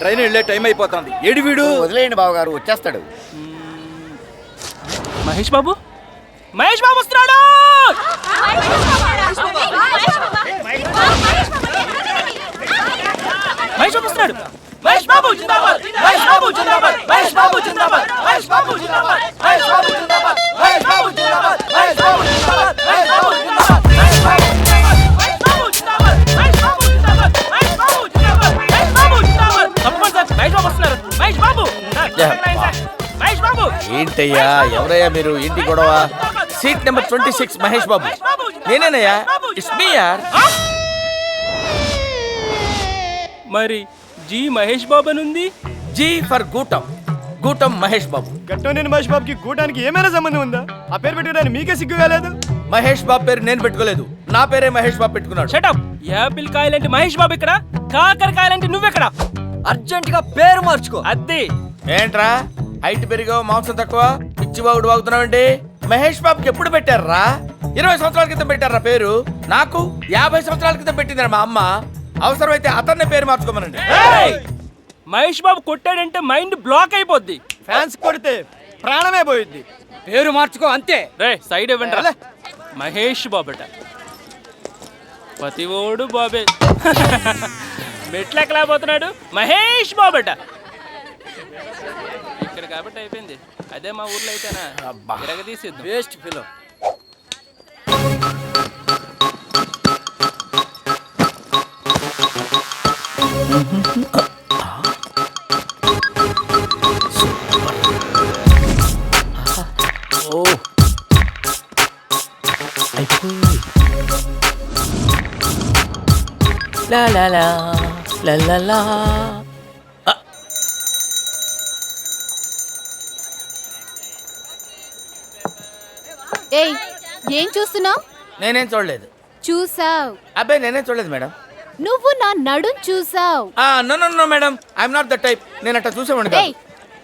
Train వెళ్ళే time అయిపోతుంది. AD వీడు? వదిలేయండి బావగారు, వచ్చేస్తాడు. మహేష్ బాబు, మహేష్ బాబు వస్తున్నాడు. మహేష్ బాబు వస్తున్నాడు. మహేష్ బాబు జిందాబాద్, మహేష్ బాబు జిందాబాద్, మహేష్ బాబు జిందాబాద్, మహేష్ బాబు జిందాబాద్, మహేష్ బాబు జిందాబాద్, మహేష్ బాబు జిందాబాద్, మహేష్ బాబు జిందాబాద్, మహేష్ బాబు జిందాబాద్, మహేష్ బాబు జిందాబాద్, మహేష్ బాబు జిందాబాద్, మహేష్ బాబు జిందాబాద్, మహేష్ బాబు జిందాబాద్. తప్పకుండా సార్, మహేష్ బాబు వస్తున్నారు. మహేష్ బాబు, మహేష్ బాబు. ఏంటయ్యా, ఎవరయ్యా మీరు? ఏంటి గొడవ? Seat number 26 Mahesh Babu. నేనేనయ్యా, ఇట్స్ మీ యార్. మరి జీ మహేష్ బాబు అని ఉంది. జీ ఫర్ గూటం, గూటం మహేష్ బాబు. గట్టోనేని మహేష్ బాబుకి గూటానికి ఏమైనా సంబంధం ఉందా? ఆ పేరు పెట్టడానికి మీకే సిగ్గు కాలేదు? మహేష్ బాబు పేరు నేను పెట్టుకోలేదు, నా పేరే మహేష్ బాబు పెట్టుకున్నాడు. షటప్. యాపిల్ కాయలంటే మహేష్ బాబు ఇక్కడ, కాకరకాయలంటే నువ్వెక్కడ? అర్జెంట్ గా పేరు మార్చుకో. అద్దె ఏంట్రా హైట్ పెరిగావు, మాంసం తక్కువ, పిచ్చి బాగుడు వాగుతున్నావండి? మహేష్ బాబుకి ఎప్పుడు పెట్టారా? 20 సంవత్సరాల క్రితం పెట్టారా పేరు. నాకు 50 సంవత్సరాల క్రితం పెట్టిందిరా మా అమ్మ. అవసరమైతే అతన్నే పేరు మార్చుకోమనండి. మహేష్ బాబు కొట్టాడంటే మైండ్ బ్లాక్ అయిపోద్ది. ఫ్యాన్స్ కొడితే ప్రాణమే పోయింది. పేరు మార్చుకో అంతే. రే సైడ్ ఇవ్వండి. మహేష్ బాబట, పతివోడు బాబే. మెట్లెక్కలేకపోతున్నాడు. మహేష్ బాబట ఇక్కడ కాబట్టి అయిపోయింది. అదే మా ఊర్లో అయితేనా తిరగదీసిద్దాం. Waste fellow. లా లా లా లా లా లా. ఏయ్, ఏం చూస్తున్నావు? నేనేం చూడలేదు. చూసావ్. అబ్బాయి నేనేం చూడలేదు మేడం. నువ్వు నా నడుం చూసావ్. No no no madam, I'm not the type. నేను అట్లా చూసేవాడిని కాదు. ఏయ్,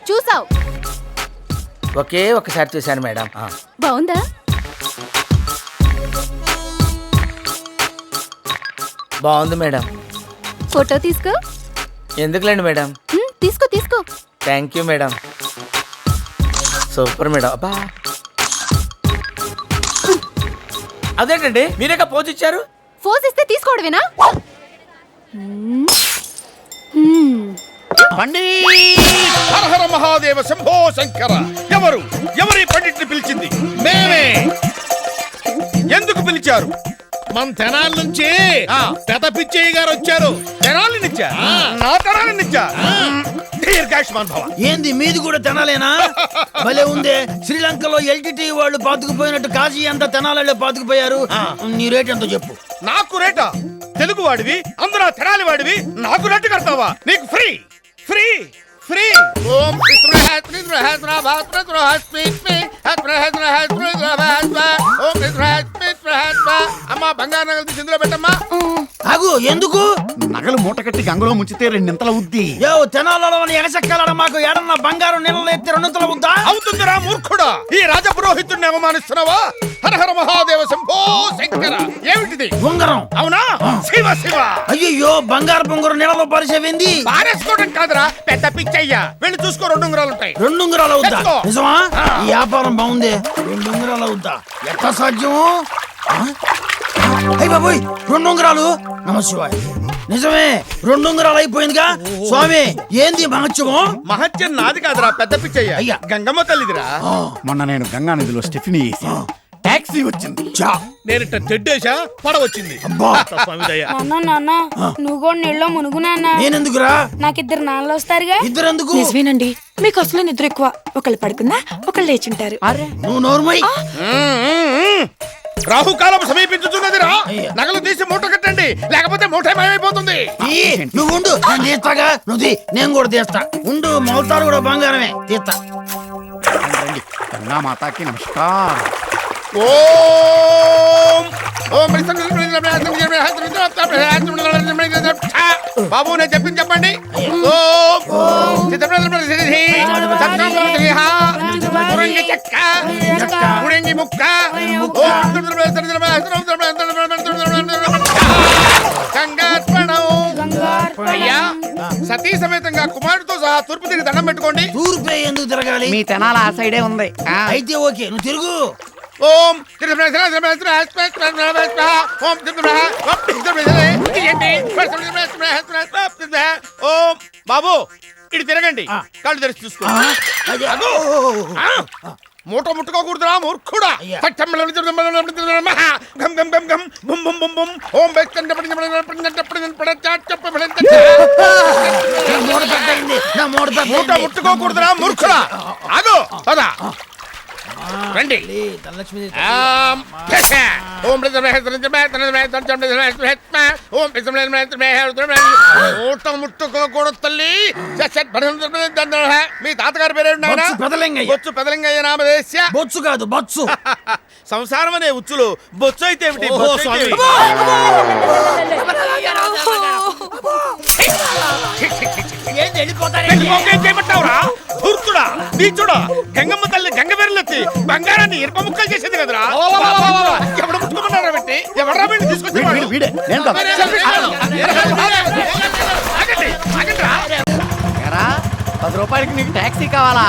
చూసావ్. ఒకే ఒకసారి చూశాను మేడం. బాగుందా? బాగుంది మేడం. ఫోటో తీసుకో. ఎందుకులేండి మేడం. తీసుకో తీసుకో. Thank you madam. Super madam. అబ్బా అదేంటండి మీరేగా పోజ్ ఇచ్చారు? ఫోజ్ ఇస్తే తీసుకోవడమేనా? హర హర మహాదేవ శంభో శంకర. ఎవరు ఎవరి పండిట్ని పిలిచింది? మేమే. ఎందుకు పిలిచారు? మన తెనాల నుంచి పెద్ద పిచ్చయ్య గారు వచ్చారు. తెనాలి నుంచా? నా తెనాలి నుంచా? దీర్ఘాయుష్మాన్ భవ. ఏంది మీది కూడా తెనాలేనా? భలే ఉందే. శ్రీలంకలో ఎల్టీటీ వాళ్ళు పాతుకుపోయినట్టు కాశీ అంతా తెనాలలో పాతుకుపోయారు. నీ రేట్ ఎంతో చెప్పు. నాకు రేటా? తెలుగు వాడివి, అందరూ తెనాలి వాడివి, నాకు రేటు కడతావా? నీకు ఫ్రీ ఫ్రీ ఫ్రీ. ఓం అమ్మా బంగారు నగలు తీసి ఇందులో పెట్టమ్మా. ఆగు, ఎందుకు? నగలు మూట కట్టి గంగలో ముంచితే రెండింతల ఉద్ది. యో తెనాలలో ఎగసెక్కాలడ మాకు ఏడన్నా బంగారం నీళ్ళలో ఎత్తి రెండింతల ఉందా? అవుతుందిరా మూర్ఖుడా. ఈ రాజపురోహితుడిని అవమానిస్తున్నావా? హర హర మహాదేవ శంభో శంకర. ఏమిటిది? ఉంగరం. అవునా? శివ శివ. అయ్యో, బంగారు పొంగరం నీళ్ళలో పరిసేవింది. పారేసుకోవడం కాదురా పెద్ద పిచ్చయ్యా. వెళ్ళి చూసుకో, 2 ఉంగరాలు ఉంటాయి. 2 ఉంగరాలు అవుతా? తెచ్చుకో. నిజమా? ఈ వ్యాపారం బాగుంది. 2 ఉంగరాలు అవుతా? ఎట్లా సాధ్యము? అయ్య బాబోయ్, 2 ఉంగరాలు. నమశివాయ. నిజమే, 2 ఉంగరాలు అయిపోయిందిగా. స్వామి, ఏంది మహత్యము? మహత్యం నాది కాదురా పెద్ద పిచ్చయ్య. అయ్యా, గంగమ్మ తల్లిదిరా. మొన్న నేను గంగా నదిలో స్టెఫినీ టాక్సీ వచ్చింది. నేను తెడ్డేశా, పడవచ్చింది. నాన్న నువ్వు కూడా నీళ్ళలో మునుగు నాన్న. నేనెందుకురా? నాకు 2 నాన్నలు వస్తారుగా. 2 ఎందుకు? నిజమేనండి, మీకు అసలు నిద్ర ఎక్కువ. ఒకళ్ళు పడుకున్నా ఒకళ్ళు లేచుంటారు. నువ్వు నోరుమై. రాహుకాలం సమీపించుతున్నదిరా. నగలు తీసి మూట కట్టండి, లేకపోతే మూట ఏమైపోతుంది. నువ్వు ఉండు, నేను తీస్తాగా. నువ్వు నేను కూడా తీస్తా. ఉండు, మౌతారు కూడా బంగారమే. తీస్తా. గంగా మాతాకి నమస్కారం. ఓం ఓం బాబు నేను చెప్పింది చెప్పండి. ఓం చెక్క ముడంగి ముక్క గంగార్పణం. అయ్యా సతీ సమేతంగా కుమారుడితో సహా తూర్పు తిరిగి దండం పెట్టుకోండి. తూర్పే ఎందుకు తిరగాలి? మీ తెనాల ఆ సైడే ఉంది. అయితే ఓకే, నువ్వు తిరుగు. ఓం ఓం బాబు ఇటు తిరగండి. కళ్ళు తెరిచి చూసుకోండి. అదే. అగో. మూట ముట్టుకోకూడదురా మూర్ఖుడా. అయ్యా. గం గం గం గం బుం బుం బుం బుం ఓం నా మూడ పెద్దయింది, నా మూడ మూట పెద్దయింది. ముట్టుకోకూడదురా మూర్ఖుడా. ఆగు పద రండి. ధనలక్ష్మి ఓం మూట ముట్టుకోకూడదు తల్లి. మీ తాతగారి పేరు బొత్సు పెదలింగయ్య. బొచ్చు పెదలింగయ్య నామదేశ్య. బొచ్చు కాదు, బొచ్చు. సంసారం అనే ఉచ్చులు బొచ్చు అయితే ఏమిటి? ఓహో, బొచ్చు అయితే స్వామి. ఏంటి వెళ్ళిపోతారే? చేయమంటావురా ధూర్తుడా నీచుడా. గంగమ్మ తల్లి గంగ బెర్రెలెత్తి బంగారాన్ని ఇరప ముక్కలు చేసేది కదరా. ఎవడు ముట్టుకున్నారా పెట్టి ఎవడరా వీడిని తీసుకొచ్చి ఎరా 10 రూపాయలకి నీకు టాక్సీ కావాలా?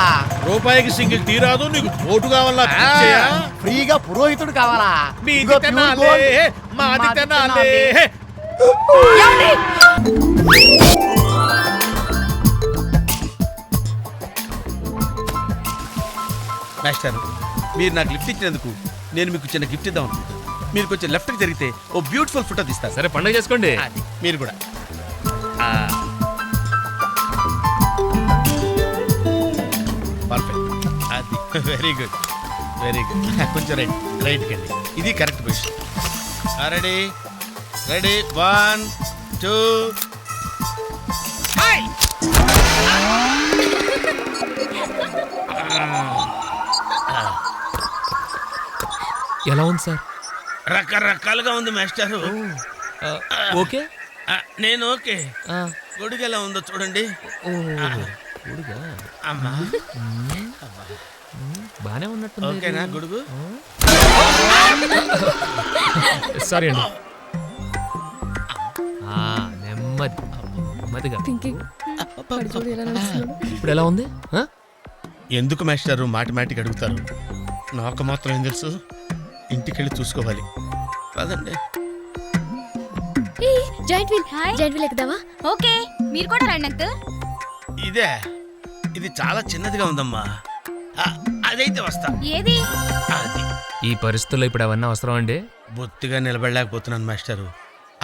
రూపాయికి సింగిల్ తీరాదు. నీకు ఓటు కావాలా? ఫ్రీగా పురోహితుడు కావాలా? మీది ఇదిగో తినాలే, ప్యూర్ గోల్డ్. మాది తినాలే. మాస్టర్ మీరు నాకు లిఫ్ట్ ఇచ్చినందుకు నేను మీకు చిన్న గిఫ్ట్ ఇద్దాం అనుకుంటున్నాను. మీరు కొంచెం లెఫ్ట్కి జరిగితే ఓ బ్యూటిఫుల్ ఫోటో తీస్తారు. సరే పండుగ చేసుకోండి. అది మీరు కూడా పర్ఫెక్ట్. అది వెరీ గుడ్ వెరీ గుడ్. కొంచెం రైట్కి అండి. ఇది correct position. Ready ready 1 2 hi. ఎలా ఉంది సార్? రకరకాలుగా ఉంది మాస్టారు. ఓకే. నేను ఓకే. గొడుగు ఎలా ఉందో చూడండి. అమ్మా బానే ఉన్నట్టు. ఓకేనా గొడుగు? సారీ అండి. నెమ్మది నెమ్మదిగా. ఇప్పుడు ఎలా ఉంది? ఎందుకు మాస్టారు మాటిమాటికి అడుగుతారు? నాకు మాత్రం ఏం తెలుసు. ఇంటికెళ్ళి చూసుకోవాలి. కాదండి జాయింట్ వీల్ ఎక్కుదావా? ఓకే, మీరు కూడా రండి అంకుల్. ఇదే ఇది చాలా చిన్నదిగా ఉందమ్మా. అదైతే వస్తా. ఏది? అది ఈ పరిస్థితుల్లో ఇప్పుడు అవన్నీ అవసరం అండి. బొత్తిగా నిలబడలేకపోతున్నాను మాస్టారు.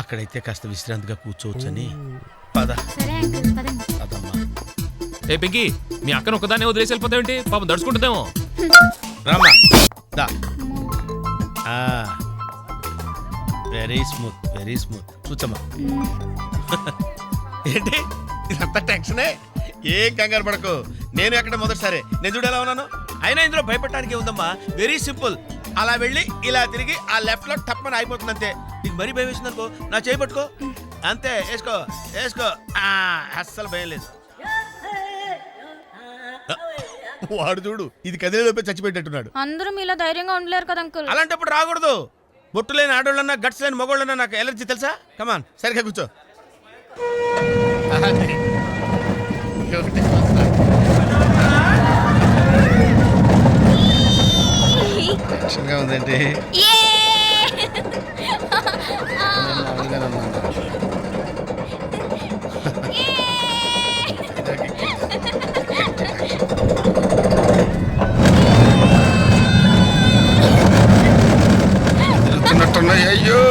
అక్కడైతే కాస్త విశ్రాంతిగా కూర్చోవచ్చని. పద సరే అంకుల్, పదండి. పదమ్మా. ఏ పింకీ, మీ అక్కను ఒకదాన్ని వదిలేసి వెళ్ళిపోతావేంటి? పాపం దడుచుకుంటుందేమో. రామా దా. Very smooth very smooth. కూర్చోమ్మా. ఏంటి ఇదంతా టెన్షనే? ఏం కంగారు పడకు. నేను ఎక్కడ మొదటిసారి నేను చూడు ఎలా ఉన్నాను. అయినా ఇందులో భయపడటానికి ఉందమ్మా. Very simple. అలా వెళ్ళి ఇలా తిరిగి ఆ లెఫ్ట్ లో టప్పని అయిపోతుంది అంతే. నీకు మరీ భయం వేసింది అనుకో, నా చేయి పట్టుకో అంతే. వేసుకో వేసుకో. అస్సలు భయం లేదు. వాడు చూడు ఇది కదిలేలోపే చచ్చిపెట్టేట్టున్నాడు. అందరూ మీలో ధైర్యంగా ఉండలేరు కదా అంకుల్. అలాంటప్పుడు రాకూడదు. బొట్టు లేని ఆడోళ్ళన్నా గట్స్ లేని మగోళ్ళన్నా నాకు ఎలర్జీ తెలుసా. కమాన్ సరిగ్గా కూర్చో. టెన్షన్గా ఉందండి. తిరుగుతున్నట్టున్నాయి. అయ్యో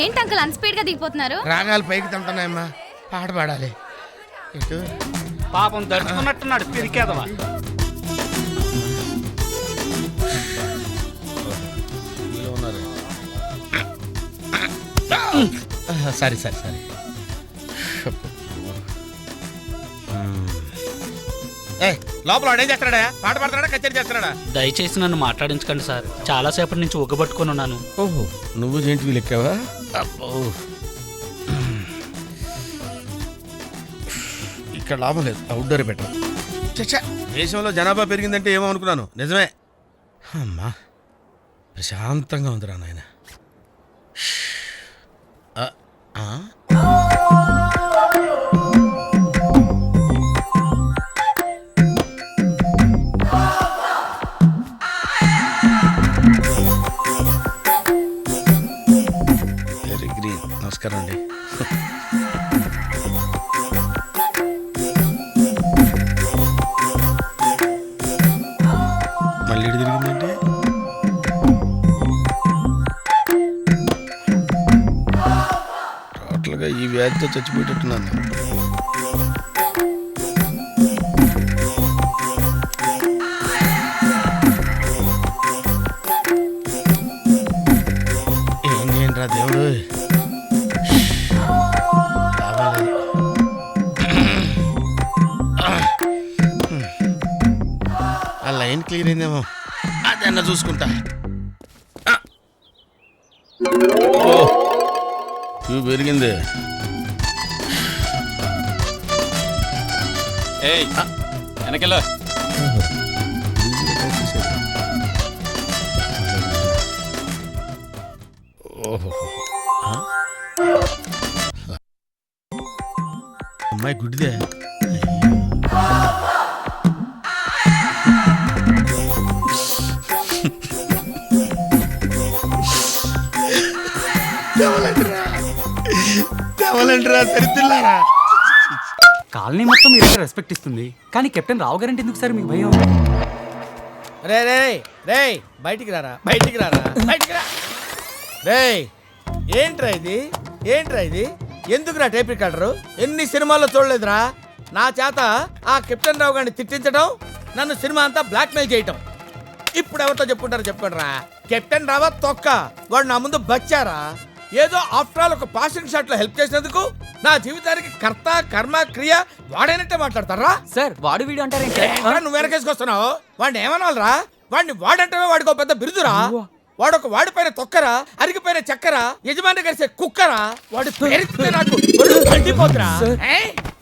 ఏంటి అంకుల్ అంత స్పీడ్ గా దిగిపోతున్నారు? రాగాలు పైకి తంటున్నాయమ్మా, పాట పాడాలి. ఇటు పాపం దడుచుకున్నట్టున్నాడు పిరికేదవా. సరే సరే సరే. లోపల వాడు ఏం చేస్తున్నాడా? పాట పాడుతున్నాడా, కచేరీ చేస్తున్నాడా? దయచేసి నన్ను మాట్లాడించకండి సార్, చాలా సేపటి నుంచి ఉగ్గబట్టుకొని ఉన్నాను. ఓహో, నువ్వు జెంట్ వీల్ ఎక్కావా? అబ్బో, ఇక్కడ లాభం లేదు, అవుట్డోర్ బెటర్. చచ్చా, దేశంలో జనాభా పెరిగిందంటే ఏమో అనుకున్నాను, నిజమే. అమ్మా, ప్రశాంతంగా ఉందిరా నాయన. Very green. నమస్కారం అండి. మళ్ళీ ఇటు తిరిగిందంటే టోటల్గా ఈ వ్యాధితో చచ్చిపోయేటట్టున్నాను. ఏం చేయండిరా దేవుడు, కావాలి. ఆ లైన్ క్లియర్ అయిందేమో, అదన్నా చూసుకుంటా. క్యూ పెరిగింది. వెనకెళ్ళ ఓహో, అమ్మాయి గుడ్డిదే. తెవలంటరా సరితిల్లారా. కాలనీ మొత్తం మీరు రెస్పెక్ట్ ఇస్తుంది, కానీ కెప్టెన్ రావు గారంటే ఎందుకు సార్ మీకు భయం? రే రే రే, బయటికి రారా, బయటికి రారా, బయటికి రా. రే, ఏంట్రా ఇది, ఏంట్రా ఇది? ఎందుకురా టేప్ రికార్డరు? ఎన్ని సినిమాల్లో చూడలేదురా నా చేత ఆ కెప్టెన్ రావు గారిని తిట్టించడం, నన్ను సినిమా అంతా బ్లాక్మెయిల్ చేయటం. ఇప్పుడు ఎవరితో చెప్పుకుంటారో చెప్పుకోండిరా. కెప్టెన్ రావా తొక్క, వాడు నా ముందు బచ్చారా. ఏదో ఆఫ్టర్ ఆల్ ఒక పాసింగ్ షాట్ లో హెల్ప్ చేసినందుకు నా జీవితానికి కర్త కర్మ క్రియ వాడైనట్టే మాట్లాడతారా? సార్ వాడు వీడు అంటారు నువ్వు వెనకేసుకొస్తున్నావు. వాడిని ఏమనాలరా? వాడిని వాడంటే వాడికి ఒక పెద్ద బిరుదురా. వాడొక వాడిపైన తొక్కరా, అరిగిపోయిన చక్కరా, యజమాని కలిసే కుక్కరా. వాడి పేరు నాకు మండిపోతురా.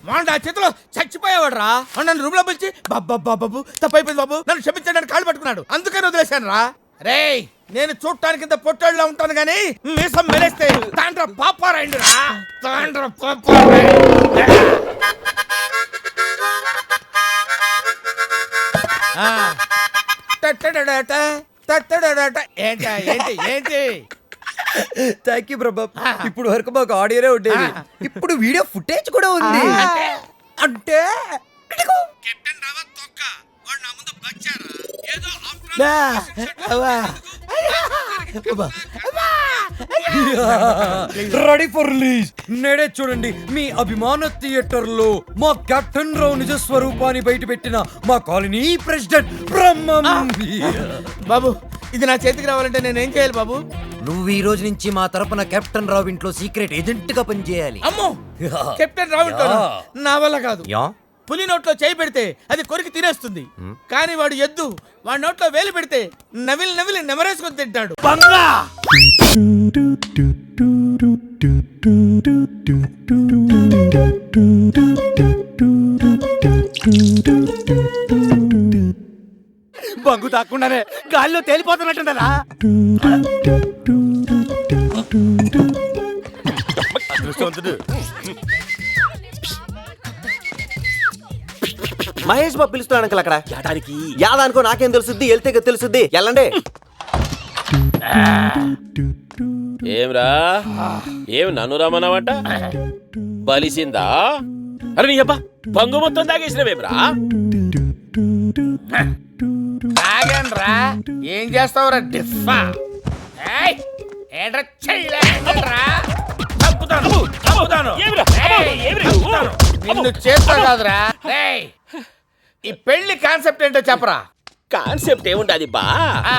వాడు నా చేతిలో చచ్చిపోయేవాడు రా. నన్ను రూమ్ లో పిలిచి బాబు తప్పైపోయింది బాబు, నన్ను క్షమించడానికి కాళ్ళు పట్టుకున్నాడు, అందుకని వదిలేశాను రా. రే, నేను చూడటానికి ఇంత పొట్టేళ్ళలో ఉంటాను గానీ మీసం మెలేస్తే తాండ్ర పాపారాయండి రా, తాండ్ర పాపారాయండి. ఏంటి ఏంటి ఏంటి? థ్యాంక్ యూ ప్రభా. ఇప్పుడు వరకు మాకు ఆడియోనే ఉండేది, ఇప్పుడు వీడియో ఫుటేజ్ కూడా ఉంది. అంటే కెప్టెన్ రావా తొక్క, వాడు నా ముందు బచ్చారా. ఏదో రెడీ ఫర్ రిలీజ్. నేడే చూడండి మీ అభిమాన థియేటర్ లో మా కెప్టెన్ రావు నిజ స్వరూపాన్ని బయట పెట్టిన మా కాలనీ ప్రెసిడెంట్ బ్రహ్మం. బాబు, ఇది నా చేతికి రావాలంటే నేనేం చేయాలి బాబు? నువ్వు ఈ రోజు నుంచి మా తరపున కెప్టెన్ రావు ఇంట్లో సీక్రెట్ ఏజెంట్ గా పనిచేయాలి. అమ్మో, కెప్టెన్ రావు ఇంట్లో నా వల్ల కాదు. యా, పులి నోట్లో చేయి పెడితే అది కొరికి తినేస్తుంది, కానీ వాడు ఎద్దు. వాడి నోట్లో వేలు పెడితే నవిలి నవిలి నెమరేసుకొని తింటాడు. బంగు తాకుండానే గాలిలో తేలిపోతున్నట్టుండరా. మహేష్ బాబు పిలుస్తున్నాడు అంకల్ అక్కడ. యాదానికో నాకేం తెలుసుద్ది, వెళ్తే తెలుసుద్ది. వెళ్ళండి. ఏమ్రా, ఏం నన్ను రమ్మన్నావట? బలిసిందా? అరే నీ అబ్బా, బంగు మొత్తం తాగేసినవేమ్రా. ఏం చేస్తావురా డిఫా? ఏంట్రా చెయ్యరా చంపుతాను చంపుతాను ఏమిరా? ఏయ్, ఏమిరా? చంపుతాను. నిన్ను చేస్తా కాదురా ఏయ్, ఈ పెళ్లి కాన్సెప్ట్ ఏంటో చెప్పరా. కాన్సెప్ట్ ఏముంటది బా ఆ.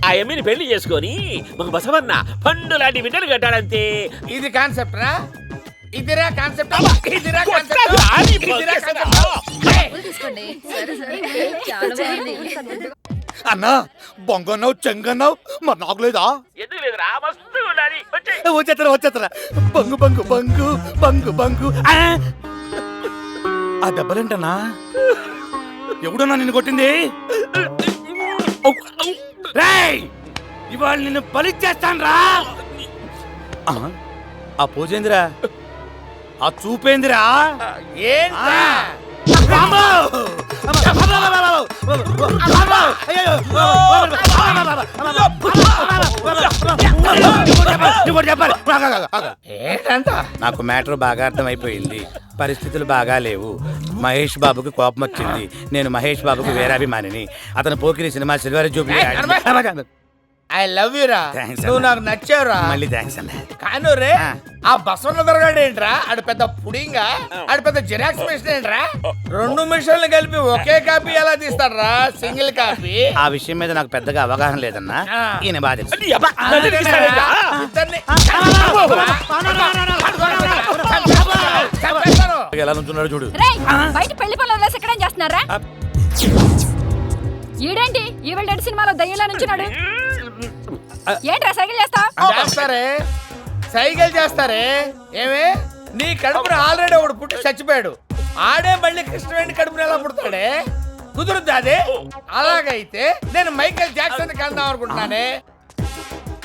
ఆ ఎమ్మిని పెళ్లి చేసుకొని ఒక బసవన్న పండు లాంటి బిడ్డలు కట్టాడంతే. ఇది కాన్సెప్ట్ రా, ఇదిరా కాన్సెప్ట్, ఇదిరా కొట్టకు రా, నీ కాన్సెప్ట్, ఇదిరా బొక్కసరా. కాన్సెప్ట్. ఏయ్, తీసుకోండి చాలా బాగుంది. అన్నా బొంగన్నావు చెంగన్నావు మరి నాకు లేదా ఎందుకు లేదురా మస్తు ఉండాలి. వచ్చేయ్. వచ్చేత్తరా బంగు బంగు బంగు బంగు బంగు ఆ దెబ్బలేంటన్నా ఎవడన్నా నిన్ను కొట్టింది రేయ్ ఇవాళ నిన్ను బలిచ్చేస్తాను రా ఆ పూజేందిరా ఆ చూపేందిరా ఏంట్రా ఏంటంట నాకు మ్యాటర్ బాగా అర్థమైపోయింది. పరిస్థితులు బాగా లేవు. మహేష్ బాబుకి కోపం వచ్చింది. నేను మహేష్ బాబుకి వేరాభిమానిని. అతను Pokiri cinema silver Jubilee I love you రా. Thanks నువ్వు అన్న. నాకు నచ్చావురా. మళ్ళీ థ్యాంక్స్ అన్న. కాను రే ఆ బసవన్న దొరగాడు ఏంట్రా, ఆడు పెద్ద పుడింగా, ఆడు పెద్ద జిరాక్స్ మిషన్ ఏంట్రా. రెండు మిషన్లు కలిపి ఒకే కాపీ ఎలా తీస్తాడ్రా, సింగిల్ కాపీ. ఆ విషయం మీద నాకు పెద్దగా అవగాహన లేదన్నా. ఆ. ఈయన బాగా తెలుసు. నీ అబ్బా, నన్ను ఇరికిస్తావేంట్రా? ఇద్దరిని చంపేస్తాను. ఎలా నుంచున్నాడు చూడు. బయట పెళ్లి పనులు వేసి ఎక్కడేం చేస్తున్నారా? ఈడేంటి ఈవిడ సినిమాలో దయ్యంలా నుంచున్నాడు? ఏంట్రా సైకిల్ చేస్తావు? చేస్తారే సైకిల్ చేస్తారే. ఏమే నీ కడుపున ఆల్రెడీ ఒకడు పుట్టి చచ్చిపోయాడు, ఆడే మళ్ళీ కృష్ణవేణి కడుపున ఎలా పుడతాడే? కుదురుద్ది అదే. అలాగైతే నేను మైకేల్ జాక్సన్ కందాం అనుకుంటున్నానే.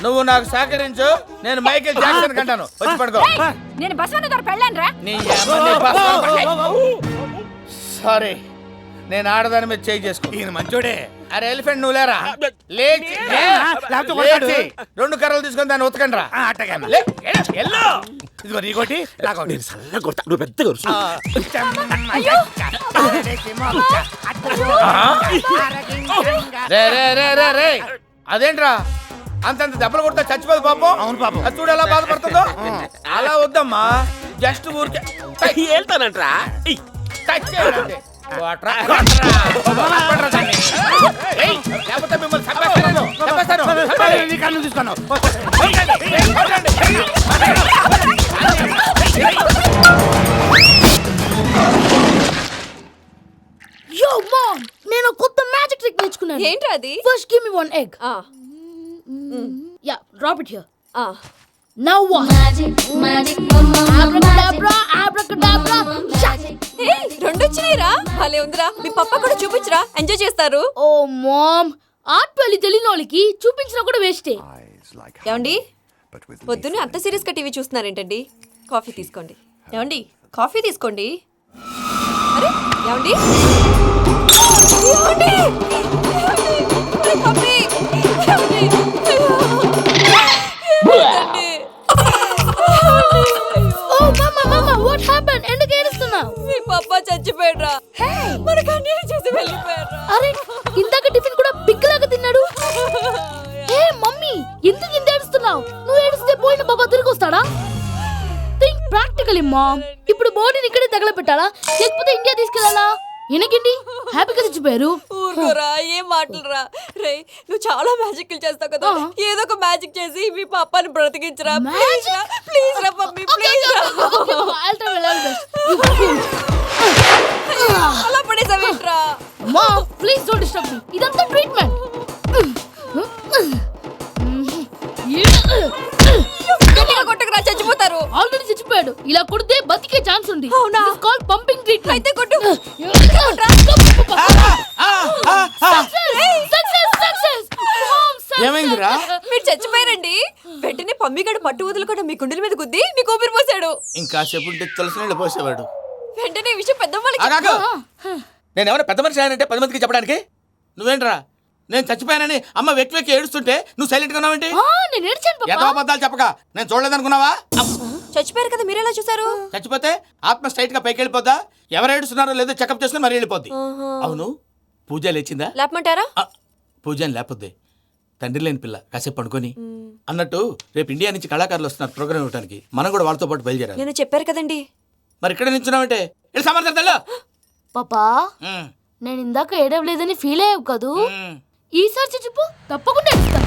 నువ్వు నాకు సహకరించు, నేను మైకేల్ జాక్సన్ కంటాను. వచ్చి పడుకో. నేను బస్సు ద్వారా పెళ్ళాను రా. సారీ, నేను ఆడదాని మీద చేయి చేసుకో. ఈయన మంచోడే. అరే ఎలిఫెంట్ నువ్వు లేరా, లేచి లేకపోతే కొడతాడు. లేచి రెండు కర్రలు తీసుకొని దాన్ని ఉతకండి రా. అట్టగా ఎల్లో ఇదిగో నీకోటి నాకోటి. నేను సల్ల కొడతా, నువ్వు పెద్దగా అరుచు. రే రే రే రే రే అదేంట్రా అంతంత దెబ్బలు కొడతా చచ్చిపోదు పాపం. అవును పాపం. అది చూడు ఎలా బాధపడుతుందో. అలా వద్దమ్మా, జస్ట్ ఊరికే వెళ్తానంట్రా. ఇయ్. టచ్ చేయాలంటే. కొట్రా, కొట్రా. కొట్రా దాన్ని. ఏయ్, లేకపోతే మిమ్మల్ని చంపేస్తాను, చంపేస్తాను. చంపేయండి. నీ కన్ను తీసుకున్నావు. కొట్టండి. యో మామ్, నేను కొత్త మ్యాజిక్ ట్రిక్ నేర్చుకున్నాను. ఏంట్రా అది? First give me one egg. ఆ, యా, డ్రాప్ ఇట్ హియర్. ఆ. Now what? అబ్రాకడాబ్రా, అబ్రాకడాబ్రా. ఏయ్, రెండు వచ్చినాయిరా. భలే ఉందిరా. మీ పప్ప కూడా చూపించరా, ఎంజాయ్ చేస్తారు. ఓ మామ్, ఆర్ట్ వెళ్ళి తెలియని వాళ్ళకి చూపించినా కూడా వేస్టే. ఏమండి, పొద్దున్నే అంత సీరియస్గా టీవీ చూస్తున్నారేంటండి? కాఫీ తీసుకోండి. ఏమండి, కాఫీ తీసుకోండి. అరే ఏమండి, ఏమండి? ఏమండి? కాఫీ. ఏమండి? ఏమండి? ఓ మమ్మ మమ్మ, వాట్ హ్యాపెన్? ఎందుకు ఏడుస్తున్నావు? మీ పప్ప చచ్చిపోయాడ్రా. మనకు అన్యాయం చేసి వెళ్ళిపోయాడ్రా. అరే, ఇందాక టిఫిన్ కూడా పిక్కలాగా తిన్నాడు. హే మమ్మీ, ఎందుకు ఇంత ఏడుస్తున్నావు? నువ్వు ఏడిస్తే పోయిన బాబా తిరిగి వస్తాడా? Think practically ma'am. ఇప్పుడు బాడీని ఇక్కడే తగలబెట్టాలా లేకపోతే ఇండియా తీసుకెళ్ళాలా? ఎనకండి హ్యాపీగా చచ్చిపోయారు. ఊరుకోరా, ఏం మాటలురా. రే, నువ్వు చాలా మ్యాజిక్లు చేస్తావు కదా, ఏదో ఒక మ్యాజిక్ చేసి మీ పాపాని బ్రతికించరా. ప్లీజ్ రా, ప్లీజ్ రా మమ్మీ, ప్లీజ్ రా. అలా పడేసావేంట్రా? Mom please don't disturb me. ఇదంతా ట్రీట్మెంట్. గట్టిగా కొట్టకురా, చచ్చిపోతారు. ఆల్రెడీ చచ్చిపోయాడు. ఇలా కొడితే బతికే ఛాన్స్ ఉంది. అవునా? Call pumping treatment. అయితే కొట్టు. ఏమైందిరా? మీరు చచ్చిపోయారండి. వెంటనే పమ్మిగాడు పట్టు వదులుకుండా మీ గుండెల మీద గుద్ది మీకు ఊపిరి పోసాడు. ఇంకా చెప్పుంటే తెలిసిన వాళ్ళు పోసేవాడు. వెంటనే ఈ విషయం పెద్దవాళ్ళకి నేను ఎవరైనా పెద్ద మనిషి అంటే 10 మందికి చెప్పడానికి. నువ్వేంట్రా నేను చచ్చిపోయానని అమ్మ వెక్కి వెక్కి ఏడుస్తుంటే నువ్వు సైలెంట్ గా ఉన్నావేంటి? నేను ఏడ్చాను పాపా. ఎంతో అబద్ధాలు చెప్పక నేను చూడలేదనుకున్నావా? చచ్చిపోయారు కదా, మీరెలా చూసారు? చచ్చిపోతే ఆత్మ స్ట్రైట్ గా పైకి వెళ్ళిపోద్దా? ఎవరు ఏడుస్తున్నారో లేదో చెకప్ చేసుకుని మరీ వెళ్ళిపోద్ది. అవును, పూజ లేచిందా? లేపమంటారా? పూజ లేకపోద్ది. తండ్రి లేని పిల్ల కాసేపు పడుకొని అన్నట్టు రేపు ఇండియా నుంచి కళాకారులు వస్తున్నారు ప్రోగ్రామ్ ఇవ్వడానికి మనం కూడా వాళ్ళతో పాటు బయలుదేరాలి. నేను చెప్పారు కదండి. మరి ఇక్కడ నిల్చున్నావంటే వెళ్ళి సమర్థతలో పాపా నేను ఇందాక ఏడవలేదని ఫీల్ అయ్యావు కదూ. ఈసారి చచ్చిపో తప్పకుండా ఏడుస్తా.